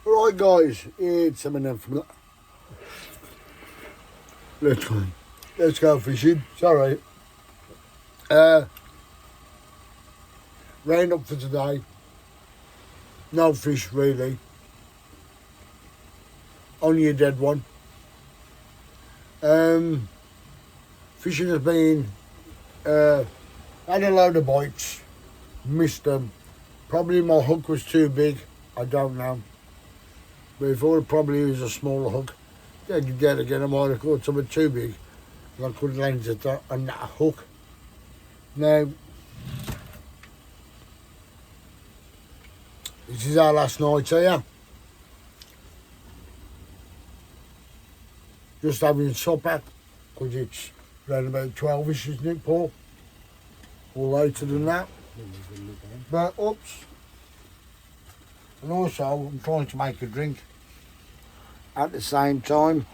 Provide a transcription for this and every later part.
Right guys, it's Eminem from let's go fishing. Sorry. Rain up for today. No fish really. Only a dead one. Fishing has been had a load of bites. Missed them. Probably my hook was too big. I don't know. But if I would probably use a smaller hook, then again I might have caught something too big. And I couldn't land it on that hook. Now, this is our last night here. Just having supper, because it's around about 12ish, isn't it, Paul? Or later than that. But, oops. And also, I'm trying to make a drink at the same time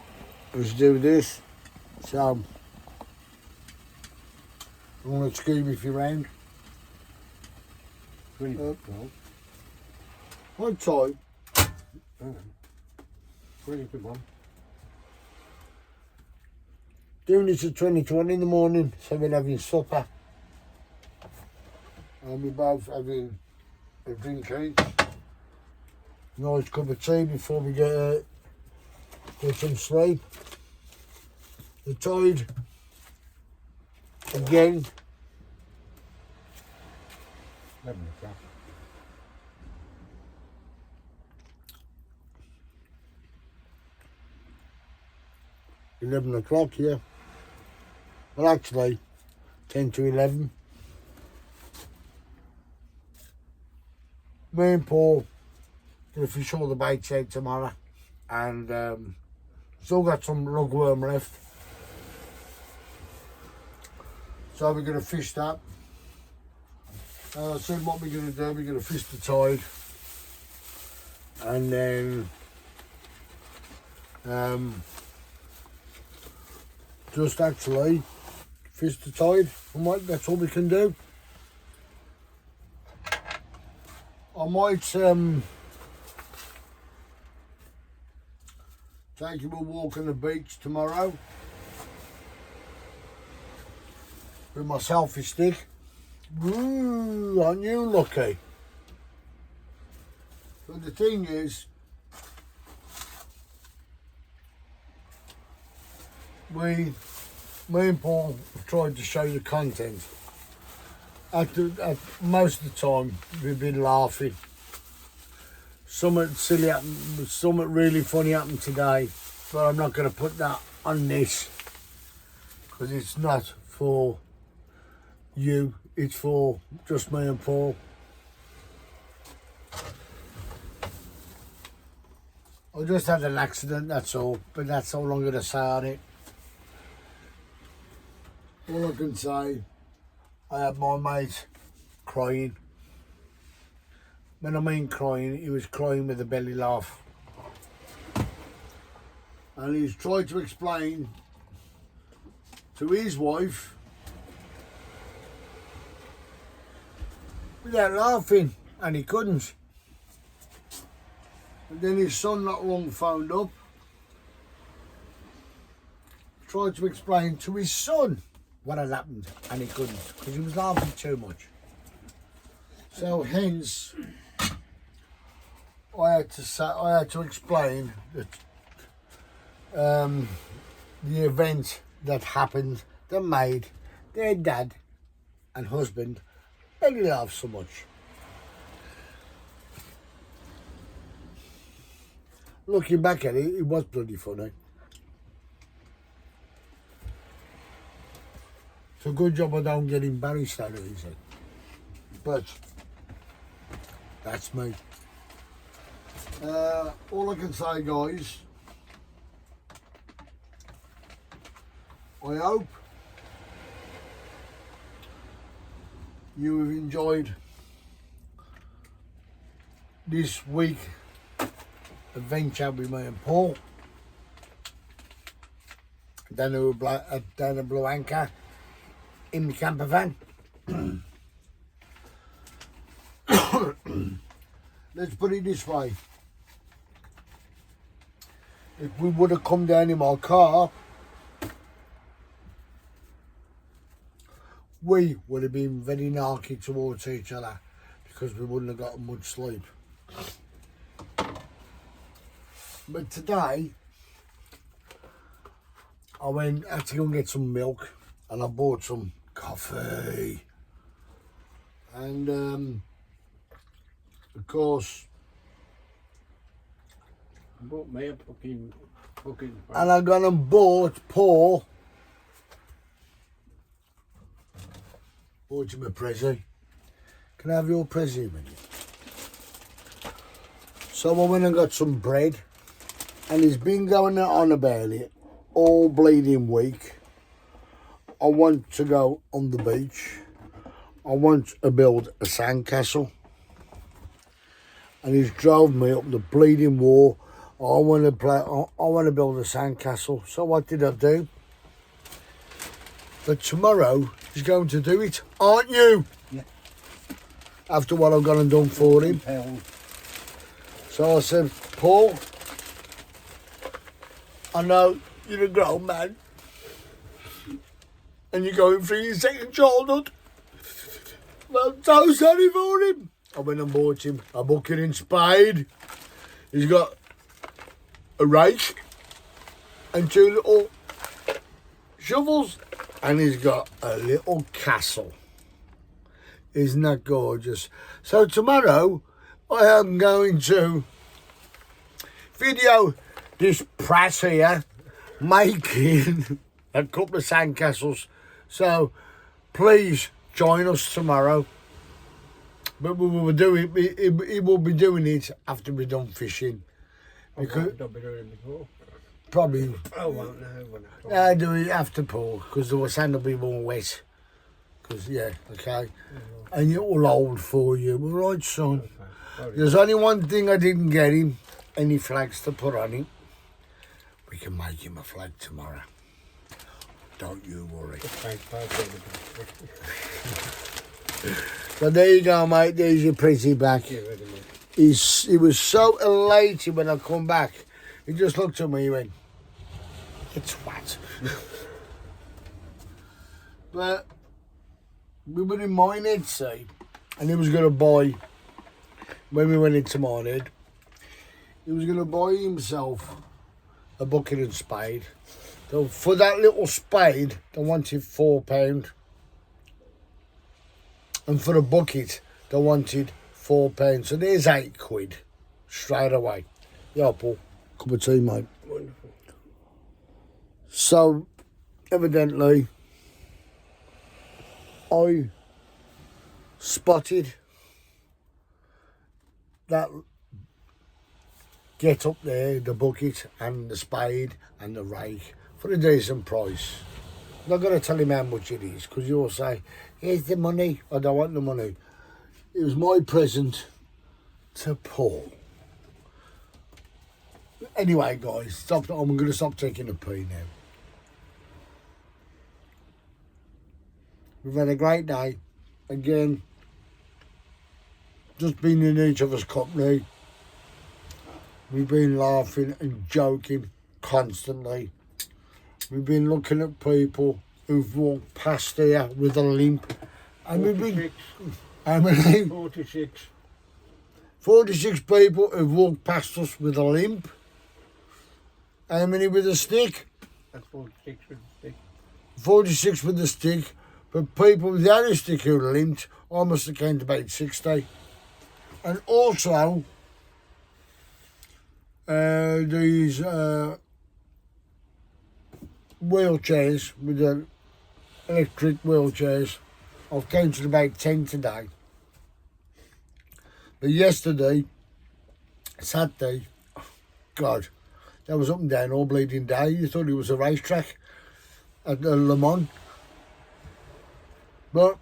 as do this. So, you want to excuse me if you're round? What time? Really good one. Doing this at 20:20 in the morning, so we're having supper. And we're both having a drink each. Nice cup of tea before we get some sleep. The tide, again, 11 o'clock. 11 o'clock, yeah. Well, actually, 10 to 11. Me and Paul gonna fish all the baits out tomorrow, and still got some lugworm left. So we're gonna fish that. So what we're gonna do, we're gonna fish the tide, and then just actually fish the tide, and that's all we can do. I might take him a walk on the beach tomorrow with my selfie stick. Ooh, aren't you lucky? But the thing is, me and Paul have tried to show you content. At most of the time, we've been laughing. Something silly happened, something really funny happened today, but I'm not going to put that on this because it's not for you, it's for just me and Paul. I just had an accident, that's all, but that's all I'm going to say on it. All I can say, I had my mate crying. When I mean crying, he was crying with a belly laugh. And he's tried to explain to his wife without laughing, and he couldn't. And then his son not long phoned up, tried to explain to his son what had happened, and he couldn't because he was laughing too much. So hence, I had to explain that the event that happened that made their dad and husband belly laugh so much. Looking back at it, it was bloody funny. It's a good job I don't get embarrassed that easy. But that's me. All I can say, guys, I hope you have enjoyed this week adventure with me and Paul down at Blue Anchor in my camper van. Let's put it this way. if we would have come down in my car, we would have been very narky towards each other because we wouldn't have gotten much sleep. But today, I had to go and get some milk, and I bought some coffee. And of course, Bought me a fucking and I gone and bought Paul. Bought him a Prezi. Can I have your Prezi with you? So I went and got some bread, and he's been going on about it all bleeding week. I want to go on the beach. I want to build a sandcastle. And he's drove me up the bleeding wall. I want to build a sandcastle. So what did I do? But tomorrow he's going to do it, aren't you? Yeah. After what I've gone and done for him. So I said, Paul, I know you're a grown man and you're going through your second childhood. Well, I'm so sorry for him. I went and bought him a bucket and spade. He's got a rake and 2 little shovels, and he's got a little castle. Isn't that gorgeous? So tomorrow I am going to video this press here making a couple of sandcastles. So please join us tomorrow. But we will do it. He will be doing it after we're done fishing. Because Don't be doing it before. probably I won't know when I do it after Paul because the sand will be more wet. Because yeah, okay. And it will hold for you. All right, son. There's only one thing I didn't get him: any flags to put on him. We can make him a flag tomorrow. Don't you worry. So there you go, mate. There's your pretty back. He was so elated when I come back. He just looked at me and went, "It's what?" But we were in Minehead, see, and he was going to buy, when we went into Minehead, he was going to buy himself a bucket and spade. So for that little spade, they wanted £4. And for a bucket, they wanted £4. So there's £8 straight away. Yeah, Paul. Cup of tea, mate. Wonderful. So, evidently, I spotted that get up there, the bucket and the spade and the rake for a decent price. I'm not going to tell him how much it is because you'll say, here's the money. I don't want the money. It was my present to Paul. Anyway, guys, I'm going to stop taking a pee now. We've had a great day. Again, just been in each other's company. We've been laughing and joking constantly. We've been looking at people who've walked past here with a limp. And we've been... How many? 46. 46 people who've walked past us with a limp. How many with a stick? That's 46 with the stick. 46 with a stick. But people without a stick who limped, I must have counted about 60. And also, these wheelchairs, with the electric wheelchairs, I've counted about 10 today. But yesterday, Saturday, God, that was up and down all bleeding day. You thought it was a racetrack at Le Mans. But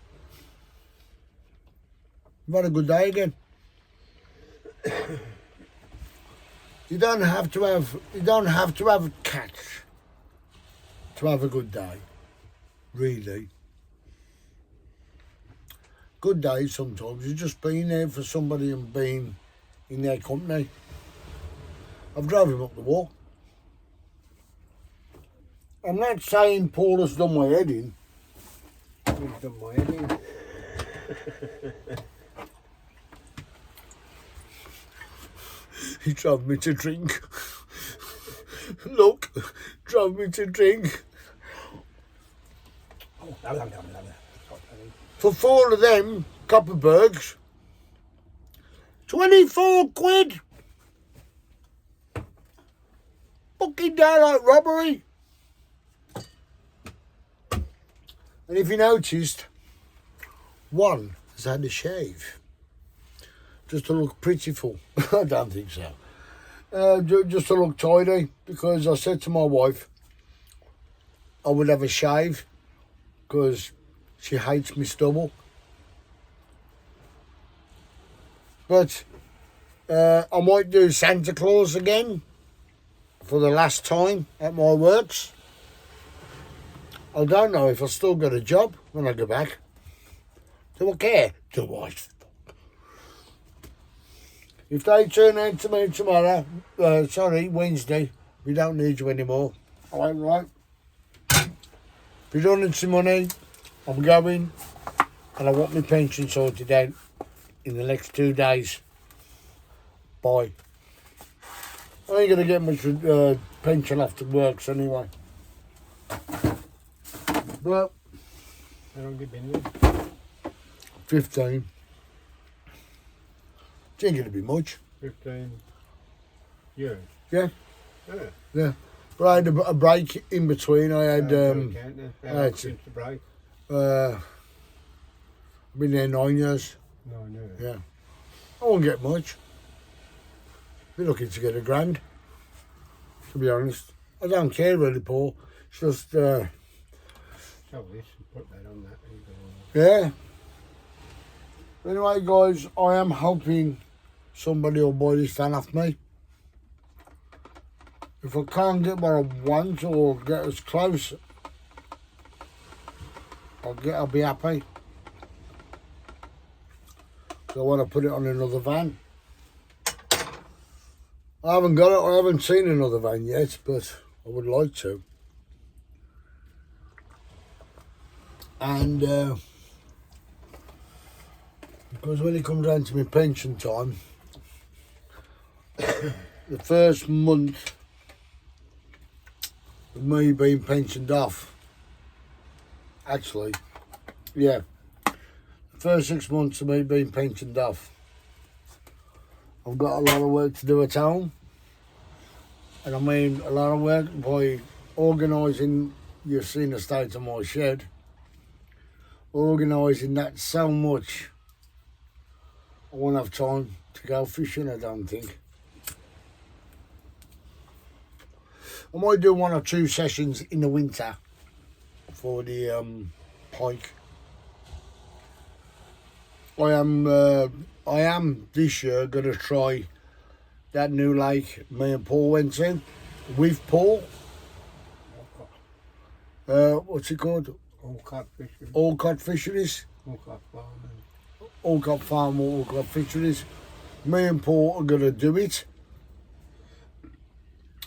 we've had a good day again. You don't have to have a catch to have a good day, really. Good days sometimes, you've just been there for somebody and been in their company. I've drove him up the wall. I'm not saying Paul has done my head in. You've done my head in. He drove me to drink. Look, drove me to drink. Oh, no. For 4 of them Copperbergs, 24 quid. Fucking downright robbery. And if you noticed, one has had a shave. Just to look prettyful. I don't think so. Just to look tidy, because I said to my wife I would have a shave because she hates me stubble. But I might do Santa Claus again for the last time at my works. I don't know if I still got a job when I go back. Do I care? Do I? If they turn out to me tomorrow, Wednesday, we don't need you anymore. All right. Redundancy money, I'm going, and I want my pension sorted out in the next 2 days. Bye. I ain't going to get much pension after works anyway. But How long have you been here? 15. It ain't going to be much. 15 years. Yeah, Yeah. yeah. But I had a break in between. I had Since the break. I've been there 9 years. No. Yeah. I won't get much. Be looking to get £1,000. To be honest, I don't care really, Paul. It's just So this, put that on that. yeah. Anyway, guys, I am hoping somebody will buy this van off me. If I can't get what I want or get as close, I'll be happy. So I want to put it on another van. I haven't got it. I haven't seen another van yet, but I would like to. And because when it comes down to my pension time, the first month of me being pensioned off, actually, yeah, the first 6 months of me being pensioned off, I've got a lot of work to do at home. And I mean a lot of work by organising. You've seen the state of my shed. Organising that so much, I won't have time to go fishing, I don't think. I might do 1 or 2 sessions in the winter for the pike. I am this year going to try that new lake me and Paul went to with Paul. What's it called? Allcott Fisheries. Allcott Fisheries. Allcott Farming. Allcott Farm, Allcott Fisheries. Me and Paul are going to do it.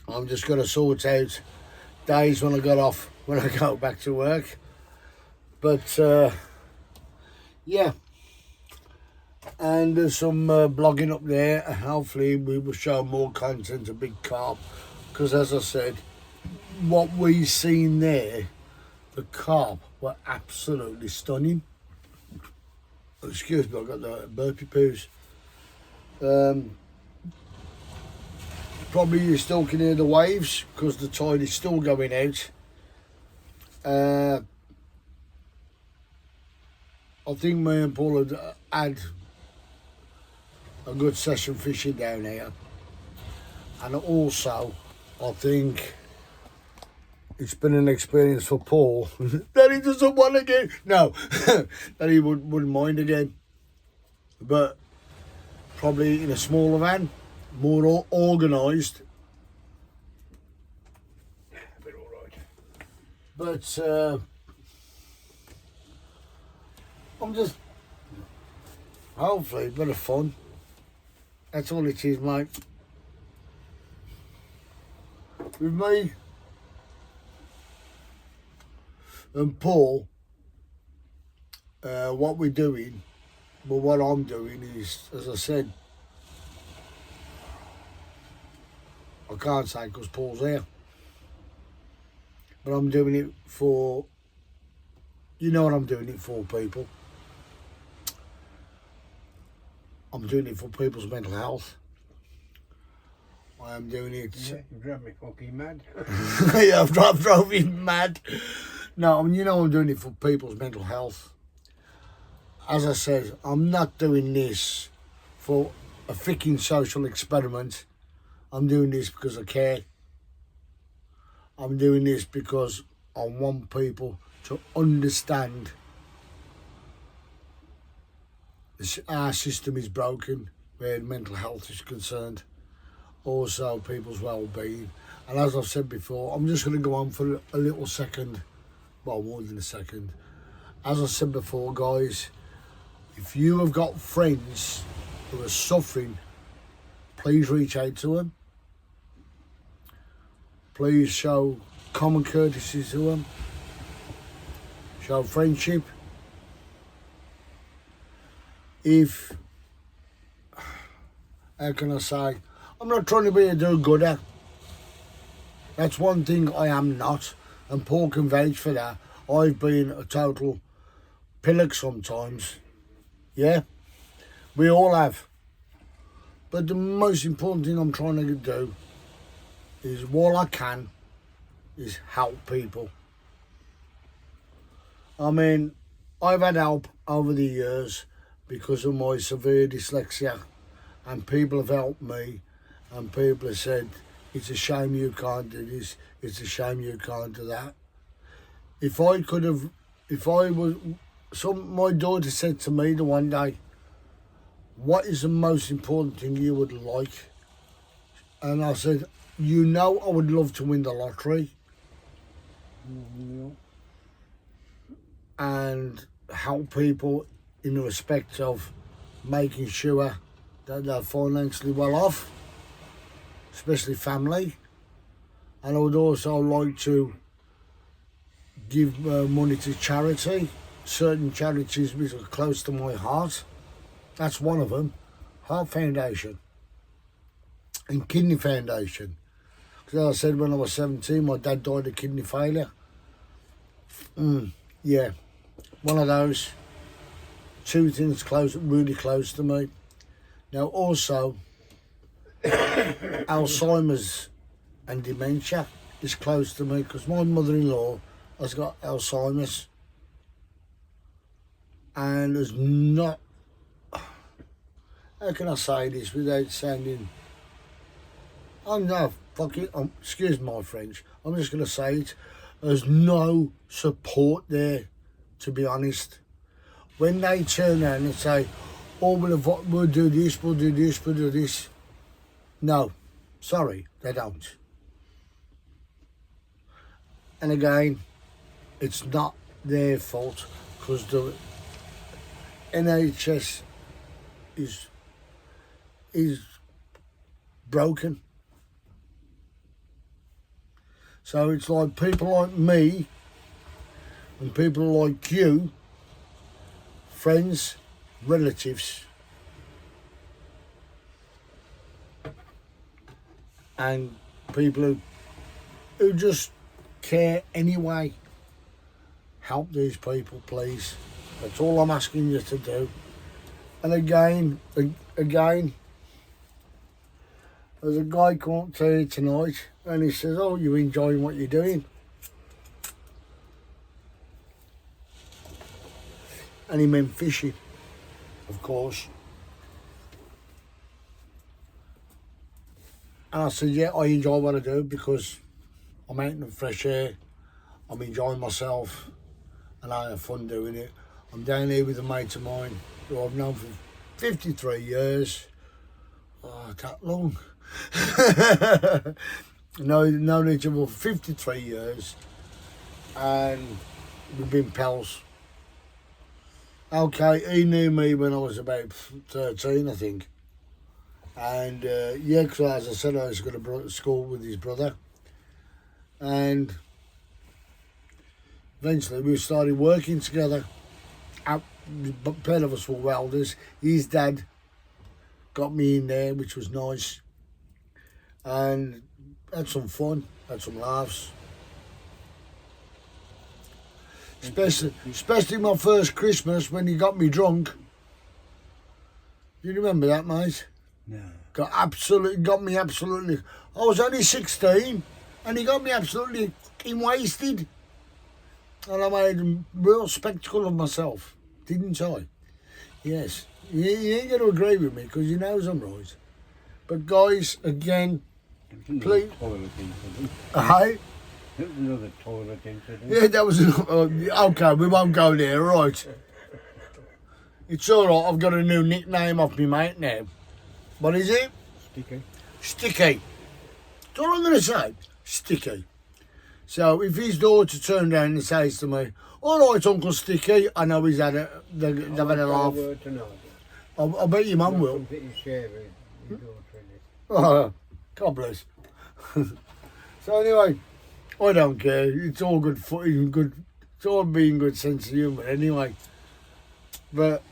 I'm just going to sort out days when I go back to work. But yeah. And there's some blogging up there. Hopefully we will show more content of big carp. Because as I said, what we seen there, the carp were absolutely stunning. Excuse me, I got the burpee poos. Probably you still can hear the waves because the tide is still going out. I think me and Paul had a good session fishing down here. And also, I think it's been an experience for Paul that he doesn't want again. No, that he wouldn't mind again. But probably in a smaller van, more organised. But all right. But I'm just hopefully a bit of fun. That's all it is, mate. With me, And Paul, what we're doing, well, what I'm doing is, as I said, I can't say because Paul's here, but I'm doing it for, you know what I'm doing it for, people. I'm doing it for people's mental health. I am doing it. Yeah, you drive me fucking mad. Yeah, I've drove him mad. No, I mean, you know I'm doing it for people's mental health. As I said, I'm not doing this for a freaking social experiment. I'm doing this because I care. I'm doing this because I want people to understand our system is broken where mental health is concerned. Also people's well-being. And as I've said before, I'm just going to go on for a little second, well, more than a second. As I said before, guys, if you have got friends who are suffering, please reach out to them. Please show common courtesy to them. Show friendship. If, how can I say, I'm not trying to be a do-gooder. That's one thing I am not, and Paul can vouch for that. I've been a total pillock sometimes, yeah? We all have. But the most important thing I'm trying to do is, while I can, is help people. I mean, I've had help over the years because of my severe dyslexia, and people have helped me, and people have said, it's a shame you can't do this, it's a shame you can't do that. My daughter said to me the one day, what is the most important thing you would like? And I said, you know, I would love to win the lottery. And help people in the respect of making sure that they're financially well off, especially family. And I would also like to give money to charity, certain charities which are close to my heart. That's one of them, Heart Foundation and Kidney Foundation. Because as I said, when I was 17, my dad died of kidney failure. Yeah, one of those. Two things close, really close to me. Now also, Alzheimer's and dementia is close to me because my mother-in-law has got Alzheimer's and is not, how can I say this without sounding, I'm not fucking, excuse my French, I'm just going to say it, there's no support there, to be honest. When they turn around and say, oh, we'll do this, we'll do this, we'll do this. No, sorry, they don't. And again, it's not their fault because the NHS is broken. So it's like people like me and people like you, friends, relatives, and people who just care anyway. Help these people, please. That's all I'm asking you to do. And again, there's a guy come up to you tonight and he says, oh, you enjoying what you're doing? And he meant fishing, of course. And I said, yeah, I enjoy what I do because I'm out in the fresh air, I'm enjoying myself, and I have fun doing it. I'm down here with a mate of mine who I've known for 53 years. Oh, that long. known each other for 53 years, and we've been pals. Okay, he knew me when I was about 13, I think. And yeah, because as I said, I was going to school with his brother. And eventually we started working together. The pair of us were welders. His dad got me in there, which was nice, and had some fun, had some laughs. Especially my first Christmas when he got me drunk. You remember that, mate? No. Got me absolutely. I was only 16, and he got me absolutely fucking wasted. And I made a real spectacle of myself, didn't I? Yes. You ain't going to agree with me because you knows I'm right. But guys, again, please. Hey? There was another toilet incident. Yeah, that was okay. We won't go there, right? It's all right. I've got a new nickname off me mate now. What is it? Sticky. Sticky. That's all I'm going to say. Sticky. So if his daughter turned around and says to me, "All right, Uncle Sticky," I know they've had a laugh. I bet your mum will. Oh, God bless. So anyway, I don't care. It's all good fun, good. It's all being good sense of humour anyway. But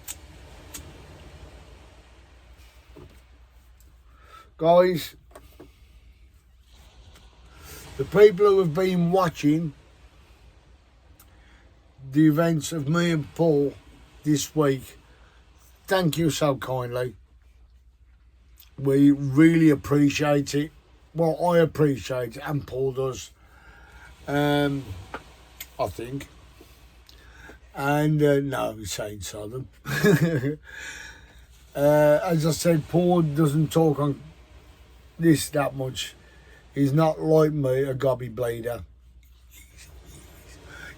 guys, the people who have been watching the events of me and Paul this week, thank you so kindly. We really appreciate it. Well, I appreciate it, and Paul does. I think. And no, he's saying Southern. As I said, Paul doesn't talk on this that much. He's not like me, a gobby blader.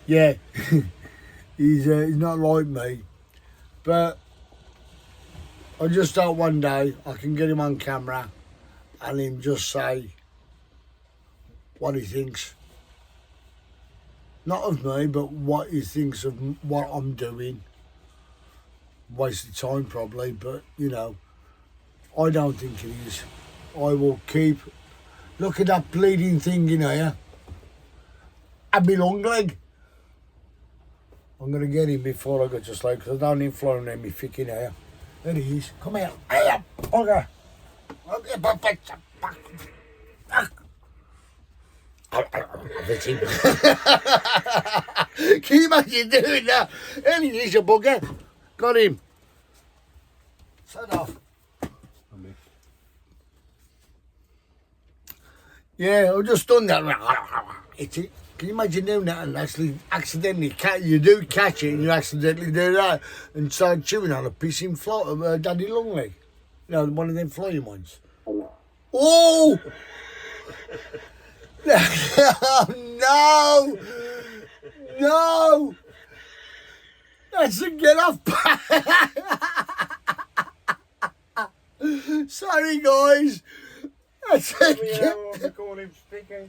Yeah, he's not like me. But I just thought one day I can get him on camera and him just say what he thinks. Not of me, but what he thinks of what I'm doing. Waste of time probably, but you know, I don't think it is. I will keep. Look at that bleeding thing in here. A me long leg. I'm going to get him before I go to sleep because I don't need flying in me freaking hair. There he is. Come here. Hey, bugger. Can you imagine doing that? There he is, you bugger. Got him. Set off. Yeah, I've just done that. It's it. Can you imagine doing that and actually accidentally you do catch it and you accidentally do that and start chewing on a piece in Daddy Longleg? You know, one of them flying ones. Oh! No! No! That's a get off. Sorry, guys. That's a get. Call him Sticky.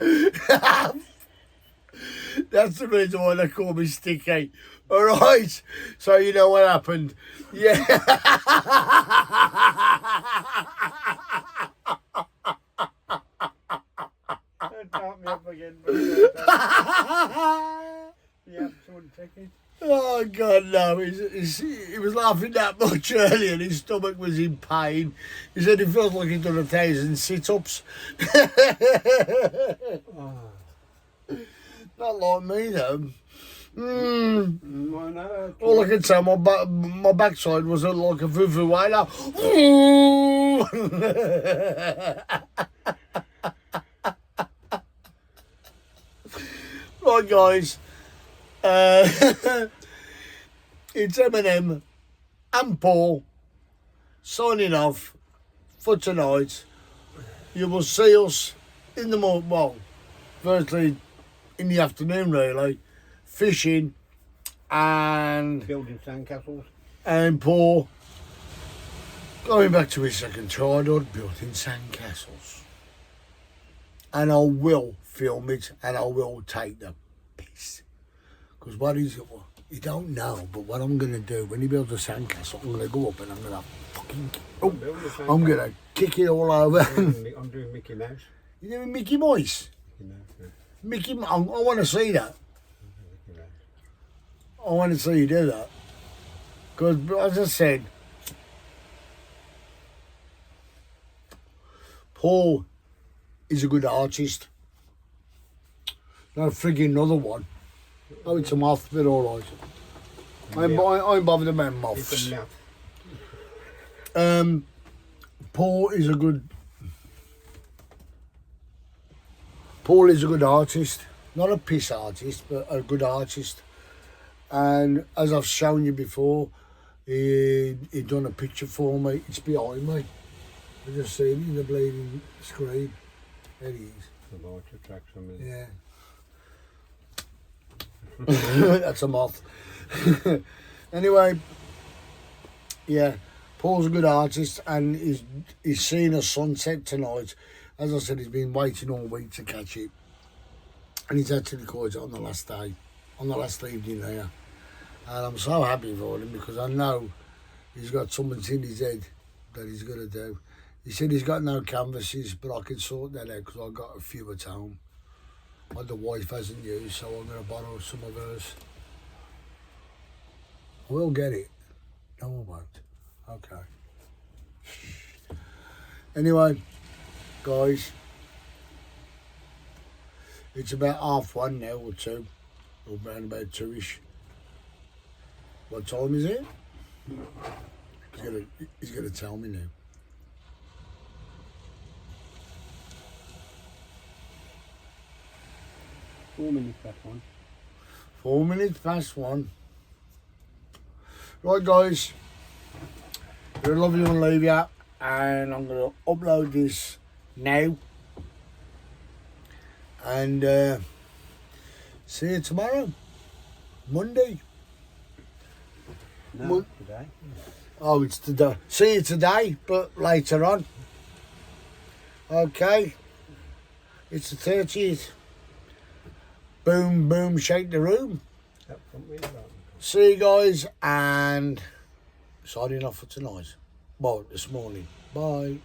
That's the reason why they call me Sticky. All right. So you know what happened? Yeah. Don't start me up again. Yeah, someone ticket. Oh God, no! He was laughing that much earlier. His stomach was in pain. He said he feels like he's done 1,000 sit-ups. Oh. Not like me though. Well, no, All I can say, my backside was like a vuvuela. Right, guys. It's Eminem and Paul signing off for tonight. You will see us in the morning, well, firstly in the afternoon really, fishing and building sandcastles. And Paul going back to his second childhood, building sandcastles. And I will film it and I will take the piece. Because what is it? You don't know, but what I'm going to do, when he builds a sandcastle, I'm going to go up and I'm going to fucking... I'm going to kick it all over. I'm doing Mickey Mouse. You're doing Mickey Mouse? Mickey Mouse, yeah. I want to see that. Mickey Mouse. I want to see you do that. Because, as I said, Paul is a good artist. Not a frigging another one. Oh, it's a moth, but all right. I ain't bothered about moths. It's a mouth. Paul is a good artist. Not a piss artist, but a good artist. And as I've shown you before, he done a picture for me. It's behind me. I just seen it in the bleeding screen. There he is. The light attracts from it. Yeah. That's a moth. Anyway, yeah, Paul's a good artist and he's seen a sunset tonight. As I said, he's been waiting all week to catch it. And he's actually caught it on the last day, on the last evening there. And I'm so happy for him because I know he's got something in his head that he's going to do. He said he's got no canvases, but I can sort that out because I've got a few at home. What the wife hasn't used, so I'm going to borrow some of hers. I will get it. No, I won't. Okay. Anyway, guys, it's about 1:30 now or 2, or around about 2ish. What time is it? He's gonna tell me now. Four minutes past 1. 4 minutes past 1. Right, guys. I love you and leave you, and I'm gonna upload this now. And see you tomorrow, Monday. No, today. Oh, it's today. See you today, but later on. Okay. It's the 30th. Boom, boom, shake the room. That front window. See you guys, and signing off for tonight. Well, this morning. Bye.